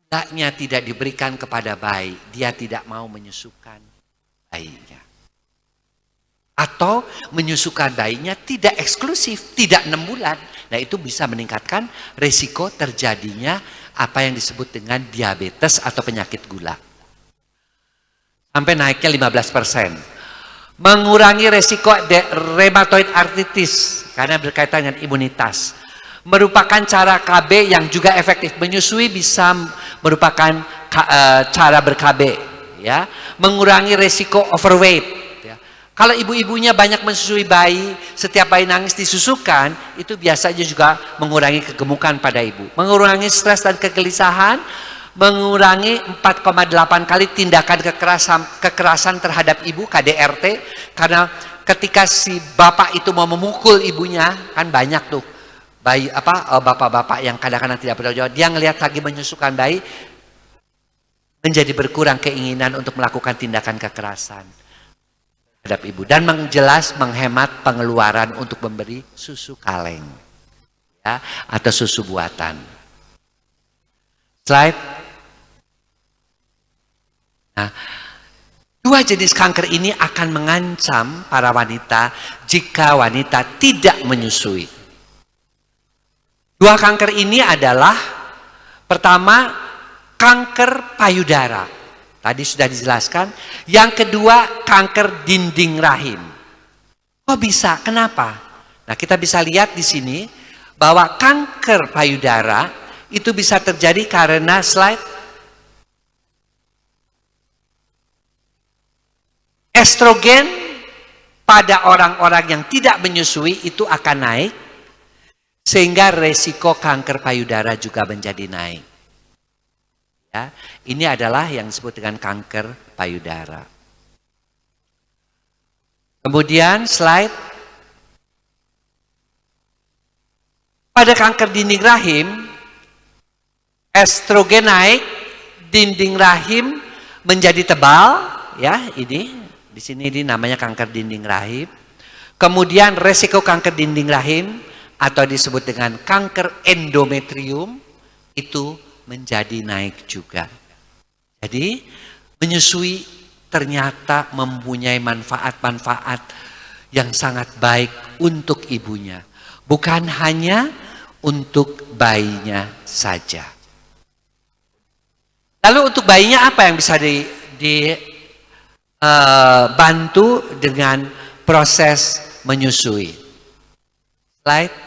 gulanya tidak diberikan kepada bayi. Dia tidak mau menyusukan bayinya. Atau menyusukan bayinya tidak eksklusif, tidak 6 bulan. Nah, itu bisa meningkatkan resiko terjadinya apa yang disebut dengan diabetes atau penyakit gula. Sampai naiknya 15%. Mengurangi resiko rheumatoid arthritis karena berkaitan dengan imunitas. Merupakan cara KB yang juga efektif. Menyusui bisa merupakan cara ber-KB. Ya. Mengurangi resiko overweight. Kalau ibu-ibunya banyak menyusui bayi, setiap bayi nangis disusukan, itu biasanya juga mengurangi kegemukan pada ibu. Mengurangi stres dan kegelisahan, mengurangi 4,8 kali tindakan kekerasan terhadap ibu, KDRT. Karena ketika si bapak itu mau memukul ibunya, kan banyak tuh bayi bapak-bapak yang kadang-kadang tidak bertanggung jawab. Dia ngelihat lagi menyusukan bayi, menjadi berkurang keinginan untuk melakukan tindakan kekerasan terhadap ibu dan menghemat pengeluaran untuk memberi susu kaleng, ya, atau susu buatan. Slide. Nah, 2 jenis kanker ini akan mengancam para wanita jika wanita tidak menyusui. 2 kanker ini adalah, pertama, kanker payudara. Tadi sudah dijelaskan. Yang kedua, kanker dinding rahim. Kok bisa? Kenapa? Nah, kita bisa lihat di sini bahwa kanker payudara itu bisa terjadi karena slide estrogen pada orang-orang yang tidak menyusui itu akan naik, sehingga resiko kanker payudara juga menjadi naik. Ya, ini adalah yang disebut dengan kanker payudara. Kemudian slide. Pada kanker dinding rahim, estrogen naik, dinding rahim menjadi tebal, ya, ini di sini ini namanya kanker dinding rahim. Kemudian resiko kanker dinding rahim atau disebut dengan kanker endometrium itu menjadi naik juga. Jadi menyusui ternyata mempunyai manfaat-manfaat yang sangat baik untuk ibunya. Bukan hanya untuk bayinya saja. Lalu untuk bayinya apa yang bisa dibantu dengan proses menyusui? Slide.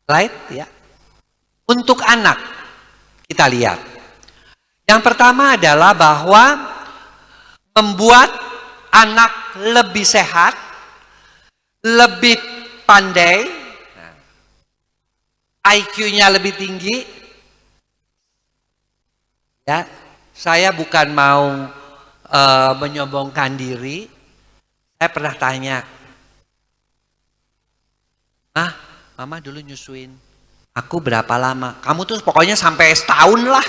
Slide, ya. Untuk anak, kita lihat. Yang pertama adalah bahwa membuat anak lebih sehat, lebih pandai, IQ-nya lebih tinggi. Ya, saya bukan mau menyombongkan diri. Saya pernah tanya, Mama dulu nyusuin aku berapa lama? Kamu tuh pokoknya sampai setahun lah.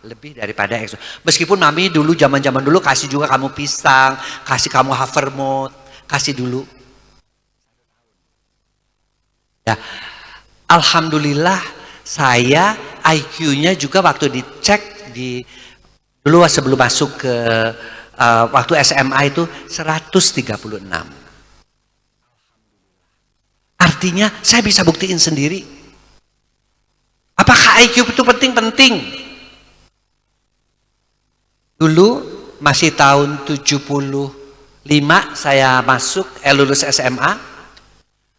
Lebih daripada ekso. Meskipun Mami dulu zaman-zaman dulu kasih juga kamu pisang, kasih kamu Havermut, kasih dulu. Ya, alhamdulillah saya IQ-nya juga waktu dicek dulu sebelum masuk ke waktu SMA itu 136. Artinya saya bisa buktiin sendiri. Apakah IQ itu penting? Dulu masih tahun 75 saya masuk lulus SMA.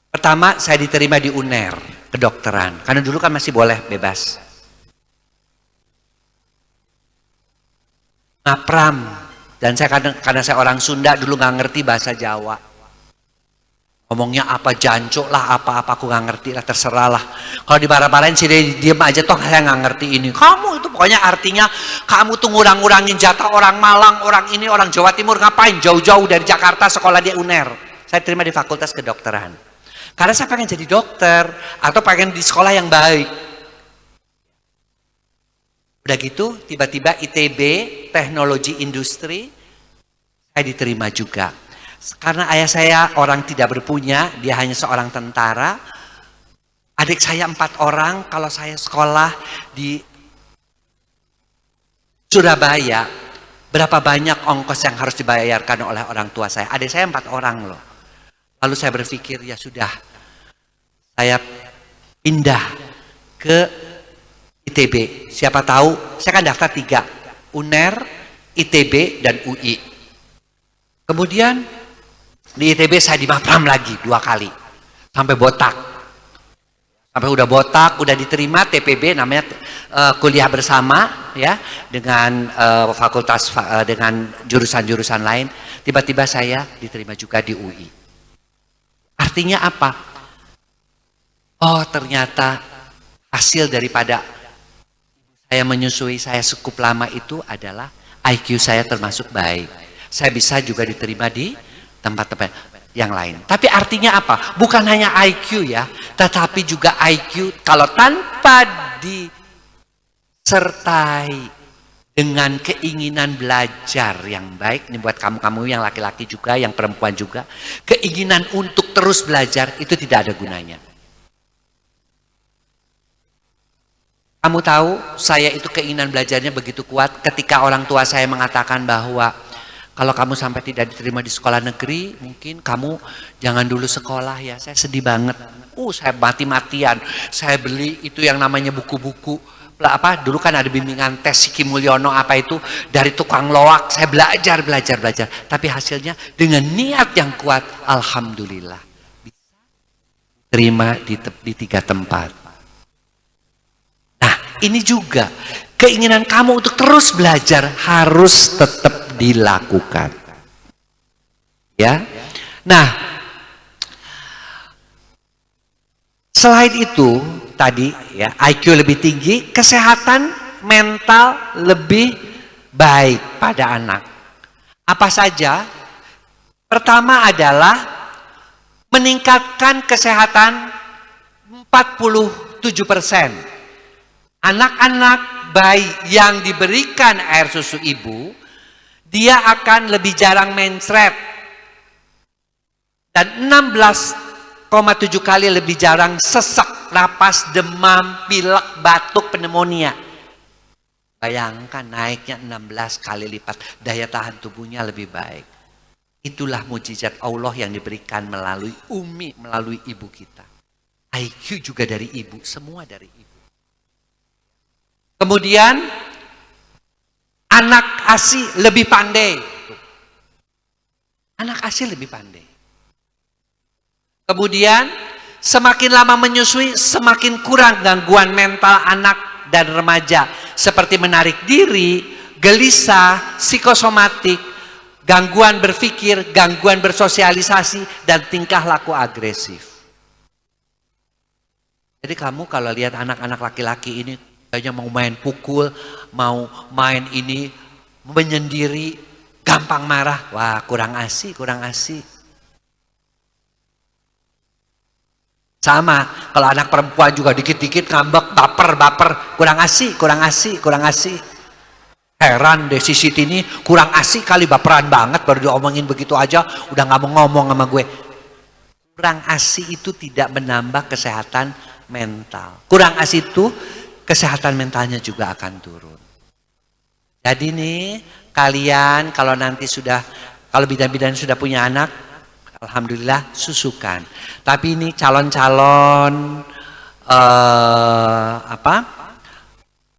Pertama saya diterima di UNER kedokteran. Karena dulu kan masih boleh bebas. Ngapram. Dan saya karena saya orang Sunda dulu nggak ngerti bahasa Jawa. Ngomongnya apa jancuk lah, apa-apa aku nggak ngerti lah, terserah lah. Kalau dimarah-marahin sih diem aja, toh saya nggak ngerti ini. Kamu itu pokoknya artinya kamu tuh ngurang-ngurangin jatah orang Malang, orang ini, orang Jawa Timur, ngapain jauh-jauh dari Jakarta sekolah di UNER. Saya terima di Fakultas Kedokteran. Karena saya pengen jadi dokter atau pengen di sekolah yang baik. Udah gitu tiba-tiba ITB, teknologi industri, saya diterima juga. Karena ayah saya orang tidak berpunya, dia hanya seorang tentara. Adik saya 4 orang, kalau saya sekolah di Surabaya, berapa banyak ongkos yang harus dibayarkan oleh orang tua saya? Adik saya 4 orang loh. Lalu saya berpikir, ya sudah, saya pindah ke ITB. Siapa tahu, saya kan daftar 3, UNER, ITB, dan UI. Kemudian di ITB saya dimapram lagi 2 kali sampai botak, sampai udah botak, udah diterima TPB namanya kuliah bersama ya dengan fakultas dengan jurusan-jurusan lain. Tiba-tiba saya diterima juga di UI. Artinya apa? Oh ternyata hasil daripada saya menyusui saya cukup lama itu adalah IQ saya termasuk baik. Saya bisa juga diterima di tempat-tempat yang lain. Tapi artinya apa? Bukan hanya IQ ya, tetapi juga IQ kalau tanpa disertai dengan keinginan belajar yang baik, ini buat kamu-kamu yang laki-laki juga, yang perempuan juga, keinginan untuk terus belajar itu tidak ada gunanya. Kamu tahu, saya itu keinginan belajarnya begitu kuat ketika orang tua saya mengatakan bahwa kalau kamu sampai tidak diterima di sekolah negeri, mungkin kamu jangan dulu sekolah ya. Saya sedih banget. Saya mati-matian. Saya beli itu yang namanya buku-buku. Dulu kan ada bimbingan tes Siki Mulyono apa itu. Dari tukang loak, saya belajar. Tapi hasilnya dengan niat yang kuat, alhamdulillah. Bisa terima di 3 tempat. Nah, ini juga keinginan kamu untuk terus belajar harus tetap dilakukan. Ya. Nah, selain itu tadi ya IQ lebih tinggi, kesehatan mental lebih baik pada anak. Apa saja? Pertama adalah meningkatkan kesehatan 47%. Anak-anak bayi yang diberikan air susu ibu, dia akan lebih jarang mensret dan 16,7 kali lebih jarang sesak napas, demam, pilek, batuk, pneumonia. Bayangkan naiknya 16 kali lipat, daya tahan tubuhnya lebih baik. Itulah mujizat Allah yang diberikan melalui Umi, melalui ibu kita. IQ juga dari ibu, semua dari ibu. Kemudian anak ASI lebih pandai. Anak ASI lebih pandai. Kemudian semakin lama menyusui, semakin kurang gangguan mental anak dan remaja. Seperti menarik diri, gelisah, psikosomatik, gangguan berpikir, gangguan bersosialisasi, dan tingkah laku agresif. Jadi kamu kalau lihat anak-anak laki-laki ini, kayaknya mau main pukul, mau main ini, menyendiri, gampang marah. Wah, kurang ASI. Sama, kalau anak perempuan juga dikit-dikit ngambek, baper, kurang ASI. Heran deh si Siti ini, kurang ASI kali, baperan banget, baru diomongin begitu aja, udah gak mau ngomong sama gue. kurang ASI itu tidak menambah kesehatan mental. Kurang ASI itu kesehatan mentalnya juga akan turun. Jadi nih kalian kalau nanti kalau bidan-bidan sudah punya anak, alhamdulillah susukan. Tapi ini calon-calon